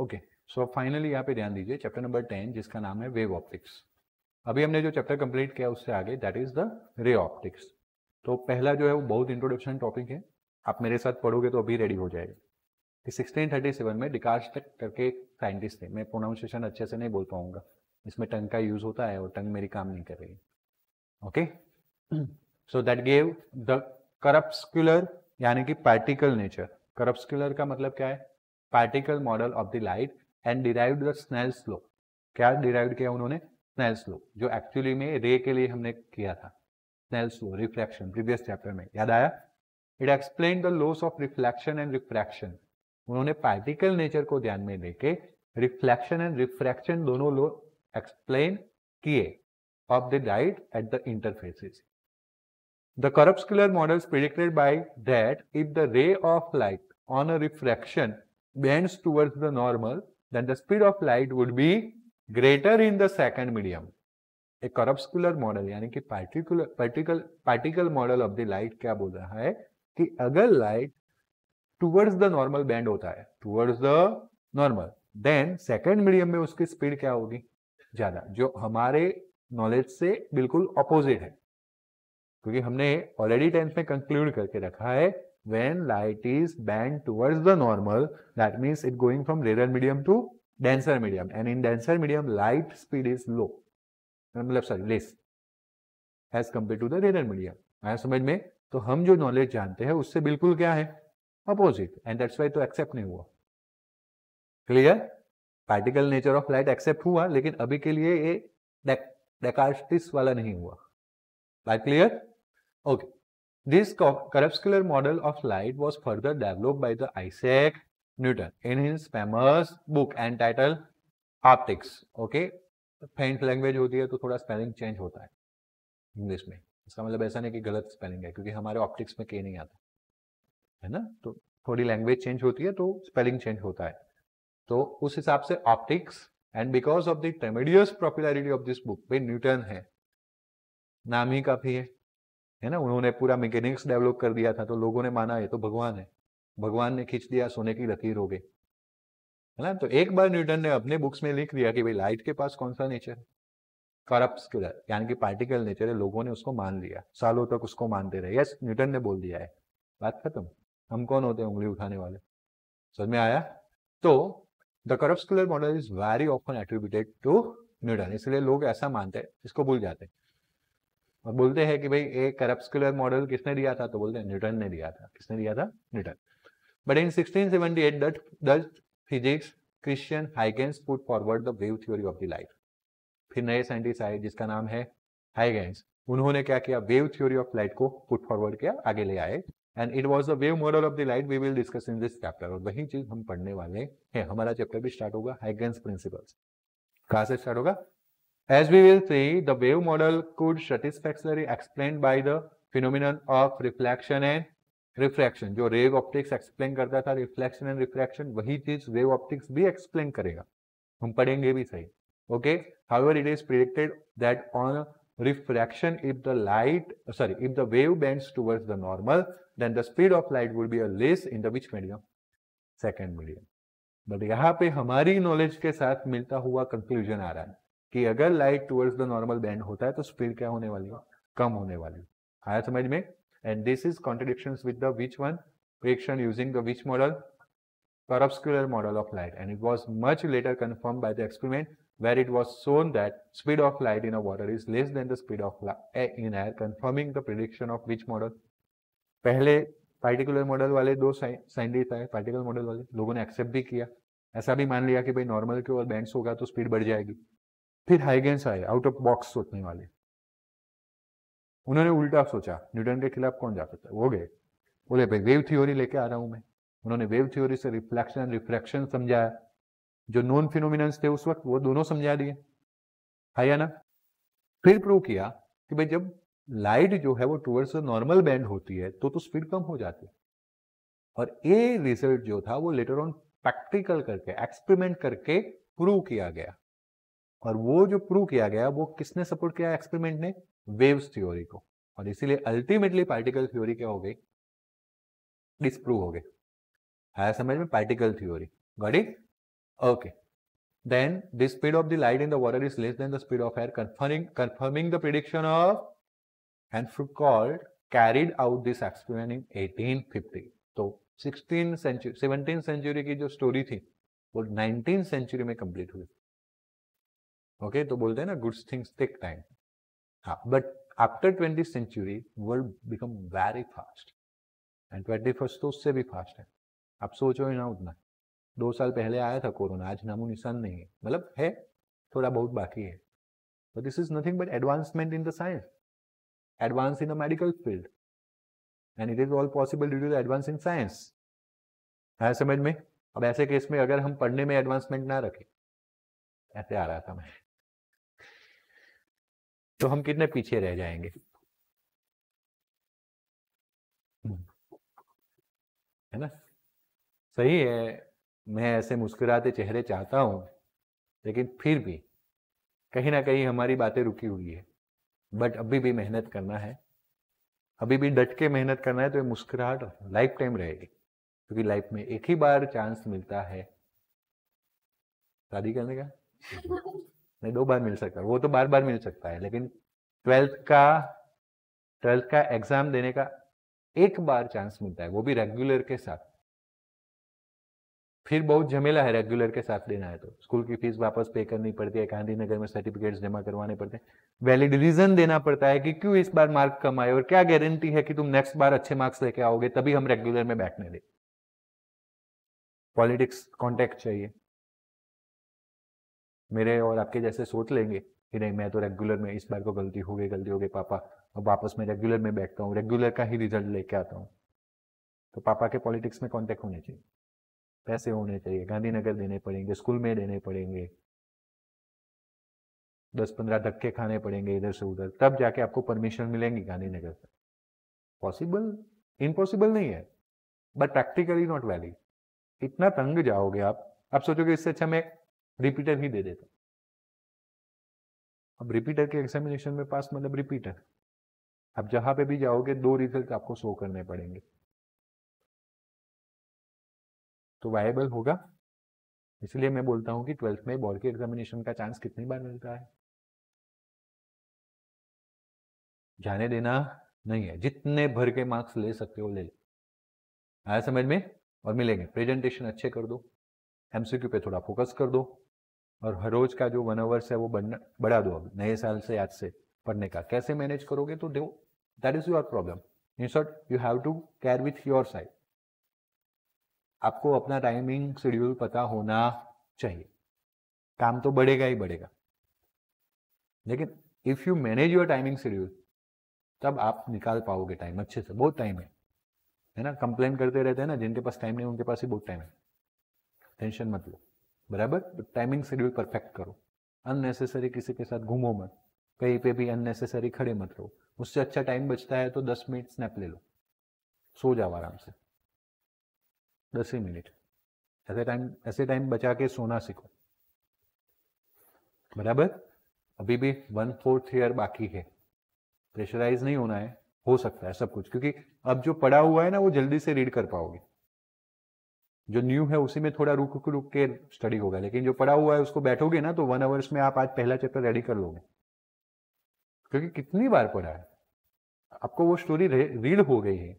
Okay, so finally यहाँ पे ध्यान दीजिए चैप्टर नंबर 10 जिसका नाम है वेव ऑप्टिक्स। अभी हमने जो चैप्टर कंप्लीट किया उससे आगे that is the ray optics. तो पहला जो है वो बहुत इंट्रोडक्शन टॉपिक है, आप मेरे साथ पढ़ोगे तो अभी रेडी हो जाएगा। कि 1637 में डिकार्स्टक करके एक साइंटिस्ट थे, मैं प्रोनाउंसिएशन अच्छे से नहीं बोल पाऊंगा, इसमें टंग का यूज होता है और टंग मेरी काम नहीं कर रही। Okay, so that gave the corpuscular यानी कि पार्टिकल नेचर। करप्स्कुलर का मतलब क्या है? Particle model of the light and derived the Snell's law. क्या डिराइव्ड किया उन्होंने? स्नेल्स लॉ, जो एक्चुअली में रे के लिए हमने किया था। Snell's law, reflection, previous chapter में याद आया। It explain the laws of reflection and refraction. उन्होंने पार्टिकल नेचर को ध्यान में लेके रिफ्लेक्शन एंड रिफ्रैक्शन दोनों लॉ एक्सप्लेन किए of the light at the interfaces. The corpuscular models predicted by that if the ray of light on a refraction bends towards the normal, then the speed of light would be greater in the second medium. एक corpuscular model यानी कि particle model of the light क्या बोल रहा है कि अगर light towards the normal bend होता है, towards the normal, then second medium में उसकी speed क्या होगी? ज्यादा, जो हमारे नॉलेज से बिल्कुल ऑपोजिट है, क्योंकि हमने ऑलरेडी 10th में कंक्लूड करके रखा है when light is bend towards the normal that means it going from rare medium to denser medium and in denser medium light speed is low, मतलब sorry less as compare to the rare medium. आया समझ में? तो हम जो knowledge जानते हैं उससे बिल्कुल क्या है? अपोजिट, एंड दैट्स व्हाई तो एक्सेप्ट नहीं हुआ। Clear? Particle nature of light accept हुआ, लेकिन अभी के लिए ये डेकार्टिस वाला नहीं हुआ। Right, clear? Okay. This corpuscular model of light was further developed by the Isaac Newton in his famous book entitled Optics. Okay? फेंट लैंग्वेज होती है तो थोड़ा स्पेलिंग चेंज होता है इंग्लिश में। इसका मतलब ऐसा नहीं कि गलत स्पेलिंग है, क्योंकि हमारे ऑप्टिक्स में के नहीं आता है ना, तो थोड़ी लैंग्वेज चेंज होती है तो स्पेलिंग चेंज होता है। तो उस हिसाब से optics, and because of the tremendous popularity of this book, भाई न्यूटन है, नाम ही काफी है ना, उन्होंने पूरा मैकेनिक्स डेवलप कर दिया था, तो लोगों ने माना ये तो भगवान है, भगवान ने खींच दिया सोने की लकीर हो गई, है ना। तो एक बार न्यूटन ने अपने बुक्स में लिख दिया कि भाई लाइट के पास कौन सा नेचर है? करप्स्कुलर, यानी कि पार्टिकल नेचर है। लोगों ने उसको मान लिया, सालों तक उसको मानते रहे। यस, न्यूटन ने बोल दिया है, बात खत्म। हम कौन होते हैं उंगली उठाने वाले? समझ में आया? तो the corpuscular model is very often attributed to Newton, इसलिए लोग ऐसा मानते हैं, इसको भूल जाते हैं और बोलते हैं कि भाई एक करप्स्कुलर मॉडल किसने दिया था? तो बोलते हैं न्यूटन ने दिया था। किसने दिया था? Newton. But in 1678 Dutch physics Christian Huygens put forward the wave theory of the light. फिर नए साइंटिस्ट आए जिसका नाम है हाइगेंस। उन्होंने क्या किया? वेव थ्योरी ऑफ लाइट को पुट फॉरवर्ड किया, आगे ले आए, and it was the wave model of the light we will discuss in this chapter. और वही चीज हम पढ़ने वाले हैं। हमारा चैप्टर भी स्टार्ट होगा हाइगेंस प्रिंसिपल्स। कहां से स्टार्ट होगा? As we will see, the wave model could satisfactorily explained by the phenomenon of reflection and refraction. जो wave optics explain करता था reflection and refraction, वही चीज wave optics भी explain करेगा, हम पढ़ेंगे भी सही। Okay. However, it is predicted that on refraction, if the wave bends towards the normal, then the speed of light would be a less in the which medium? Second medium. But यहाँ पे हमारी knowledge के साथ मिलता हुआ conclusion आ रहा है कि अगर light towards the normal bend होता है तो स्पीड क्या होने वाली है? कम होने वाली है। आया समझ में? And this is contradictions with the which one? Prediction using the which model? corpuscular model of light, and it was much later confirmed by the experiment where it was shown that speed of light in a water is less than the speed of light in air, confirming the prediction of which model? पहले particular model वाले दो scientist आए, particle model वाले, लोगों ने accept भी किया, ऐसा भी मान लिया कि भाई नॉर्मल के और बैंड्स होगा तो स्पीड बढ़ जाएगी। फिर हाइगेंस आए, आउट ऑफ बॉक्स सोचने वाले, उन्होंने उल्टा सोचा, न्यूटन के खिलाफ कौन जा सकता है, वो गए, बोले भाई वेव थ्योरी लेके आ रहा हूं मैं। उन्होंने वेव थ्योरी से रिफ्लेक्शन रिफ्रैक्शन समझाया, जो नॉन फिनोमिनन्स थे उस वक्त वो दोनों समझा दिए, है या ना। फिर प्रूव किया कि भाई जब लाइट जो है वो टुवर्ड्स नॉर्मल बैंड होती है तो स्पीड कम हो जाती है। और ये रिजल्ट जो था वो लेटर ऑन प्रैक्टिकल करके एक्सपेरिमेंट करके प्रूव किया गया। और वो जो प्रूव किया गया वो किसने सपोर्ट किया एक्सपेरिमेंट ने? वेव्स थ्योरी को। और इसीलिए अल्टीमेटली पार्टिकल थ्योरी क्या हो गई? डिस्प्रूव हो गई। आया समझ में? Particle theory. Got it? Okay. Then the speed of the light in the water is less than the speed of air, confirming the prediction of, and Foucault carried out this experiment in 1850. तो 17th century की जो story थी वो 19th century में complete हुई. Okay, तो बोलते हैं ना गुड थिंग्स टेक टाइम. हाँ, but after 20th century world become very fast and 21st तो उससे भी फास्ट है. आप सोचो ही ना उतना. 2 साल पहले आया था कोरोना, आज नामो निशान नहीं है. मतलब है, थोड़ा बहुत बाकी है. But this is nothing but advancement in the science, advance in the medical field, and it is all possible due to the advance in science. है समझ में? अब ऐसे केस में अगर हम पढ़ने में एडवांसमेंट ना रखें, ऐसे आ रहा था मैं, तो हम कितने पीछे रह जाएंगे. है ना? सही है, मैं ऐसे मुस्कुराते चेहरे चाहता हूं, लेकिन फिर भी कहीं ना कहीं हमारी बातें रुकी हुई है. बट अभी भी मेहनत करना है, अभी भी डट के मेहनत करना है, तो ये मुस्कुराहट लाइफ टाइम रहेगी. क्योंकि लाइफ में एक ही बार चांस मिलता है शादी करने का. नहीं, 2 बार मिल सकता है, वो तो बार बार मिल सकता है, लेकिन 12th का एग्जाम देने का एक बार चांस मिलता है, वो भी रेगुलर के साथ. फिर बहुत झमेला है रेगुलर के साथ देना है तो. स्कूल की फीस वापस पे करनी पड़ती है, गांधीनगर में सर्टिफिकेट्स जमा करवाने पड़ते हैं, वैलिड रीजन देना पड़ता है कि क्यों इस बार मार्क कम आए, और क्या गारंटी है कि तुम नेक्स्ट बार अच्छे मार्क्स लेके आओगे, तभी हम रेगुलर में बैठने दें. पॉलिटिक्स कॉन्टेक्ट चाहिए. मेरे और आपके जैसे सोच लेंगे कि नहीं, मैं तो रेगुलर में, इस बार को गलती हो गई पापा, अब वापस में रेगुलर में बैठता हूँ, रेगुलर का ही रिजल्ट लेके आता हूँ. तो पापा के पॉलिटिक्स में कॉन्टेक्ट होने चाहिए, पैसे होने चाहिए, गांधीनगर देने पड़ेंगे, स्कूल में देने पड़ेंगे, 10-15 धक्के खाने पड़ेंगे इधर से उधर, तब जाके आपको परमिशन मिलेंगी गांधीनगर से. पॉसिबल, इम्पॉसिबल नहीं है, बट प्रैक्टिकली नॉट वैलिड. इतना तंग जाओगे आप सोचोगे इससे अच्छा मैं रिपीटर ही दे देता. अब रिपीटर के एग्जामिनेशन में पास मतलब रिपीटर. अब जहां पे भी जाओगे 2 रिजल्ट आपको शो करने पड़ेंगे, तो वायबल होगा. इसलिए मैं बोलता हूं कि 12th में बोर्ड के एग्जामिनेशन का चांस कितनी बार मिलता है, जाने देना नहीं है. जितने भर के मार्क्स ले सकते हो ले लो. आया समझ में? और मिलेंगे. प्रेजेंटेशन अच्छे कर दो, एमसीक्यू पे थोड़ा फोकस कर दो, और हर रोज का जो 1 आवर्स है वो बढ़ा दो. अब नए साल से, आज से पढ़ने का कैसे मैनेज करोगे तो दो, that is your problem. In short, you have to care with your side. आपको अपना टाइमिंग शेड्यूल पता होना चाहिए. काम तो बढ़ेगा ही बढ़ेगा, लेकिन if you manage your timing schedule, तब आप निकाल पाओगे टाइम अच्छे से. बहुत टाइम है ना. कंप्लेन करते रहते हैं ना, जिनके पास टाइम नहीं उनके पास ही बहुत टाइम है. टेंशन मत लो, बराबर. टाइमिंग शेड्यूल परफेक्ट करो. अननेसेसरी किसी के साथ घूमो मत, कहीं पे भी अननेसेसरी खड़े मत रहो. उससे अच्छा टाइम बचता है तो 10 मिनट स्नैप ले लो, सो जाओ आराम से 10 ही मिनट. ऐसे टाइम बचा के सोना सीखो, बराबर. अभी भी 1/4 ईयर बाकी है, प्रेशराइज नहीं होना है. हो सकता है सब कुछ, क्योंकि अब जो पढ़ा हुआ है ना वो जल्दी से रीड कर पाओगे. जो न्यू है उसी में थोड़ा रुक के स्टडी होगा, लेकिन जो पढ़ा हुआ है उसको बैठोगे ना तो 1 आवर्स में आप आज पहला चैप्टर रेडी कर लोगे, क्योंकि कितनी बार पढ़ा है. आपको वो स्टोरी रीड हो गई है.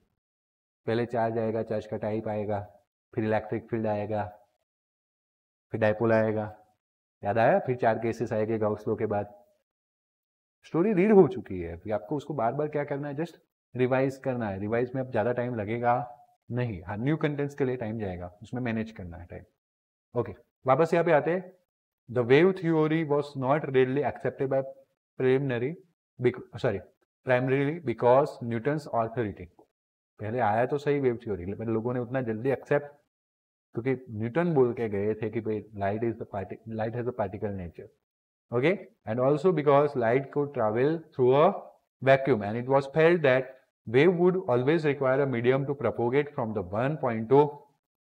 पहले चार्ज आएगा, चार्ज का टाइप आएगा, फिर इलेक्ट्रिक फील्ड आएगा, फिर डायपोल आएगा, याद आया, फिर 4 केसेस आएंगे गाउस लॉ के बाद. स्टोरी रीड हो चुकी है. फिर आपको उसको बार बार क्या करना है, जस्ट रिवाइज करना है. रिवाइज में अब ज़्यादा टाइम लगेगा नहीं. हाँ, न्यू कंटेंट्स के लिए टाइम जाएगा, उसमें मैनेज करना है टाइम. ओके, वापस यहाँ पे आते हैं. The wave theory was not readily accepted by primarily because Newton's authority. पहले आया तो सही वेव थ्योरी, लेकिन लोगों ने उतना जल्दी एक्सेप्ट, क्योंकि न्यूटन बोल के गए थे कि भाई light has a particle nature. Okay, and also because light could travel through a vacuum, and it was felt that wave would always require a medium to propagate from the one point to.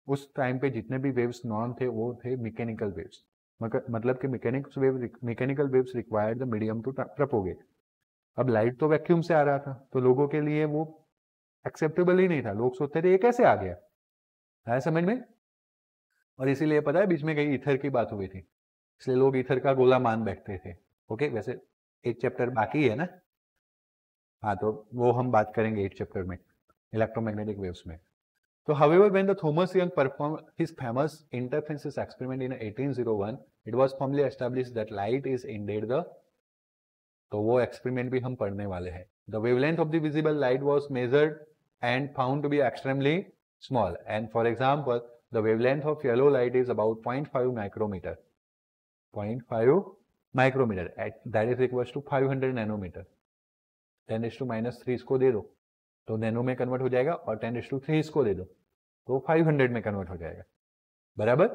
उस time पे जितने भी waves non थे वो थे mechanical waves. मतलब कि mechanical waves required the medium to propagate. अब लाइट तो वैक्यूम से आ रहा था, तो लोगों के लिए वो एक्सेप्टेबल ही नहीं था. लोग सोचते थे ये कैसे आ गया. आया समझ में? और इसीलिए पता है बीच में कहीं ईथर की बात हुई थी, इसलिए लोग ईथर का गोला मान बैठते थे। ओके, वैसे एक चैप्टर बाकी है ना, हाँ तो वो हम बात करेंगे एक चैप्टर में, इलेक्ट्रोमैग्नेटिक वेव्स में। So however, when the Thomas Young performed his famous interference experiment in 1801, it was firmly established that light is indeed the, तो वो एक्सपेरिमेंट भी हम पढ़ने वाले हैं। The wavelength of the visible light was measured and found to be extremely small. And for example, the wavelength of yellow light is about 0.5 micrometer. 0.5 micrometer. That is equals to 500 nanometer. 10⁻³ इसको दे दो तो nano में convert हो जाएगा, और 10⁻³ इसको दे दो तो 500 में कन्वर्ट हो जाएगा, बराबर।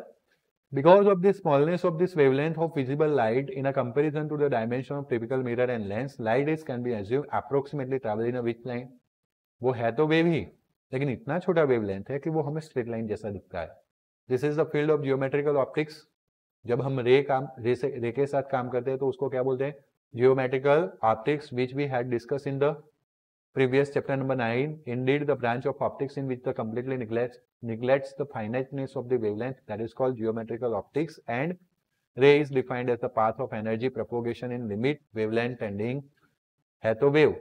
Because of the smallness of this wavelength of visible light in a comparison to the dimension of typical mirror and lens, light is can be assumed approximately travel in a which line. वो है तो wave ही, लेकिन इतना छोटा wavelength है कि वो हमें स्ट्रेट लाइन जैसा दिखता है। This is the field of geometrical optics. जब हम रे के साथ काम करते हैं तो उसको क्या बोलते हैं? Geometrical optics, which we had discussed in the previous chapter number 9. Indeed, the branch of optics in which the completely neglects the finiteness of the wavelength, that is called geometrical optics, and ray is defined as the path of energy propagation in limit wavelength tending, है तो wave,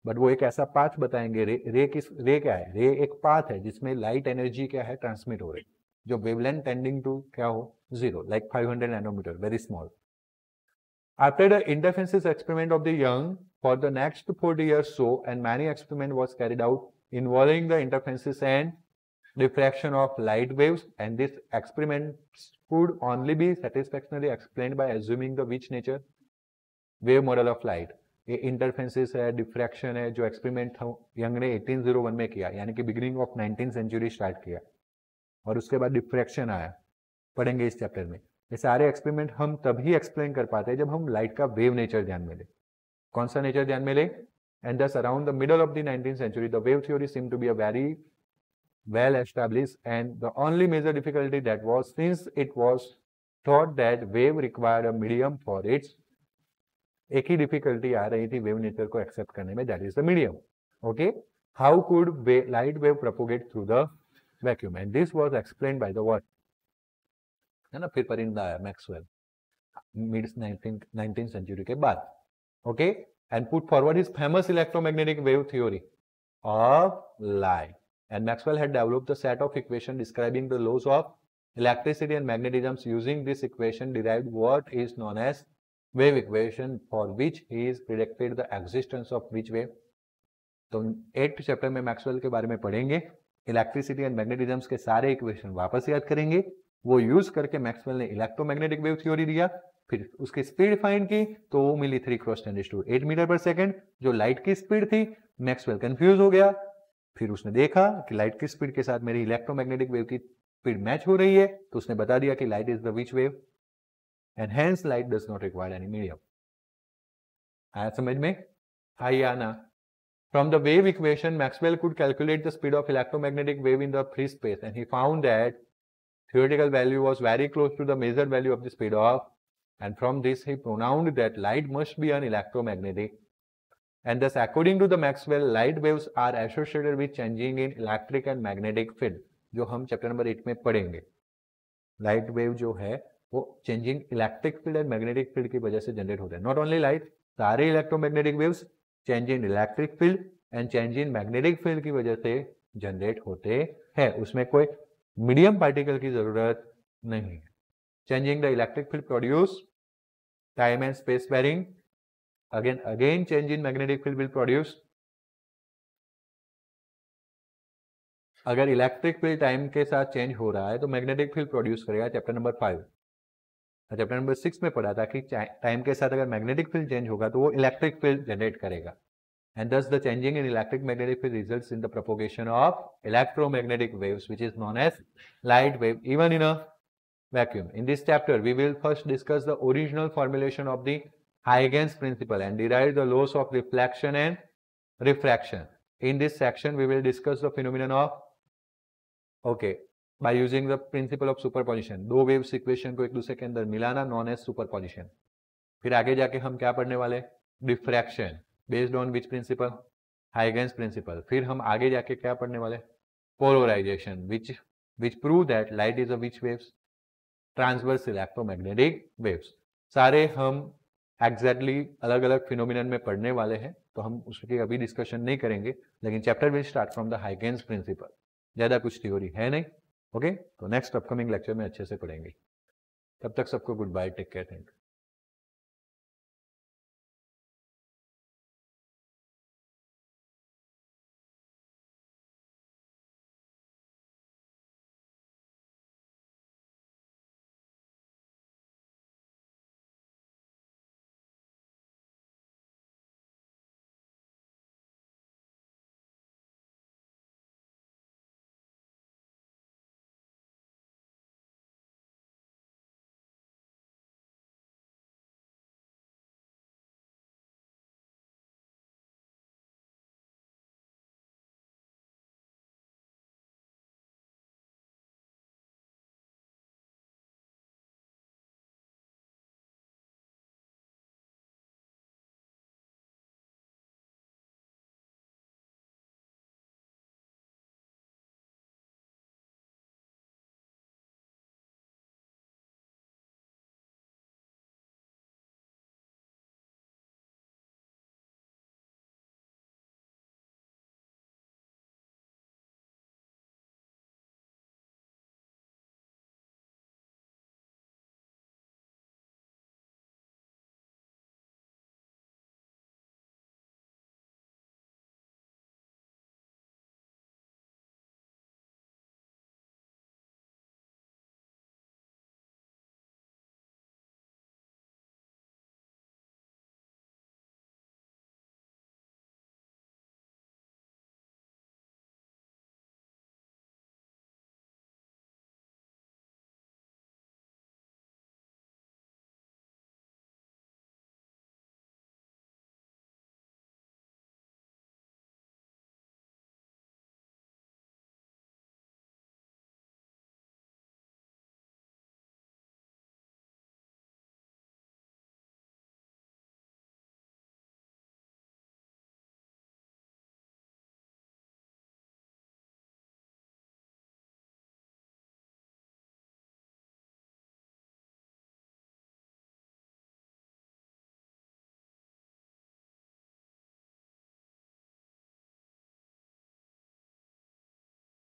but वो एक ऐसा path बताएंगे। रे क्या है? रे एक पाथ है जिसमें लाइट एनर्जी क्या है? ट्रांसमिट हो रही, जो वेवलेंथ टेंडिंग टू क्या हो? 0, like 500 nanometer, very small. After the interference experiment of the Young, for the next 40 years so, and many experiment was carried out involving the interferences and diffraction of light waves, and this experiments could only be satisfactorily explained by assuming the which nature? Wave model of light. ये interferences है, diffraction है, जो experiment young ने 1801 में किया, यानी कि beginning of 19th century start किया, और उसके बाद डिफ्रैक्शन आया, पढ़ेंगे इस चैप्टर में। ये सारे एक्सपेरिमेंट हम तभी एक्सप्लेन कर पाते हैं जब हम लाइट का वेव नेचर ध्यान में ले। कौन सा नेचर ध्यान में ले? And thus around the middle of the 19th century the wave theory seem to be a very well established, and the only major difficulty that was, since it was thought that wave required a medium for its, एक ही difficulty आ रही थी wave nature को accept करने में, that is the medium. Okay, how could light wave propagate through the vacuum, and this was explained by the what, है ना, फिर परिंदा आया मैक्सवेल मिड 19th सेंचुरी के बाद। Okay, and put forward his famous electromagnetic wave theory of light, and Maxwell had developed a set of equations describing the laws of electricity and magnetism. Using this equation derived what is known as wave equation, for which he is predicted the existence of which wave. तो 8th chapter में Maxwell के बारे में पढ़ेंगे, electricity and magnetism के सारे equation वापस याद करेंगे। वो यूज करके मैक्सवेल ने इलेक्ट्रोमैग्नेटिक वेव थ्योरी दिया, फिर उसकी स्पीड फाइंड की तो वो मिली 3 × 10⁸ मीटर पर सेकेंड, जो लाइट की स्पीड थी। मैक्सवेल कंफ्यूज हो गया, फिर उसने देखा कि लाइट की स्पीड के साथ मेरी इलेक्ट्रोमैग्नेटिक वेव की स्पीड मैच हो रही है, तो उसने बता दिया कि light is the which wave, and hence light does not require any medium. आया समझ में? हाई आना। From the wave equation Maxwell could calculate the speed of electromagnetic wave in the free space, and he found that theoretical value was very close to the measured value of the speed of, and from this he pronounced that light must be an electromagnetic. And thus, according to the Maxwell, light waves are associated with changing in electric and magnetic field, जो हम chapter number 8 में पढ़ेंगे। Light wave जो है वो changing electric field and magnetic field की वजह से जनरेट होता है। नॉट ओनली लाइट, सारे electromagnetic waves change in electric field and change in magnetic field की वजह से जनरेट होते हैं, उसमें कोई मीडियम पार्टिकल की जरूरत नहीं है। Changing the electric field produce time and space varying, again change in magnetic field will produce, अगर इलेक्ट्रिक फील्ड टाइम के साथ चेंज हो रहा है तो मैग्नेटिक फील्ड प्रोड्यूस करेगा, चैप्टर नंबर 5। चैप्टर नंबर 6 में पढ़ा था कि टाइम के साथ अगर मैग्नेटिक फील्ड चेंज होगा तो वो इलेक्ट्रिक फील्ड जनरेट करेगा, and thus the changing in electric magnetic field results in the propagation of electromagnetic waves, which is known as light wave, even in a vacuum. In this chapter we will first discuss the original formulation of the Huygens principle and derive the laws of reflection and refraction. In this section, we will discuss the phenomenon of, by using the principle of superposition. दो waves equation को एक दूसरे के अंदर मिलाना, known as superposition. फिर आगे जाके हम क्या पढ़ने वाले? Diffraction. Based on which principle? Huygens principle. फिर हम आगे जाके क्या पढ़ने वाले? Polarization. Which which prove that light is a which waves, transverse electromagnetic waves. सारे हम एग्जैक्टली अलग अलग फिनोमिनन में पढ़ने वाले हैं, तो हम उसकी अभी डिस्कशन नहीं करेंगे, लेकिन chapter will start from the Huygens principle. ज़्यादा कुछ थ्योरी है नहीं। ओके, तो नेक्स्ट अपकमिंग लेक्चर में अच्छे से पढ़ेंगे। तब तक सबको goodbye, take care, thank you.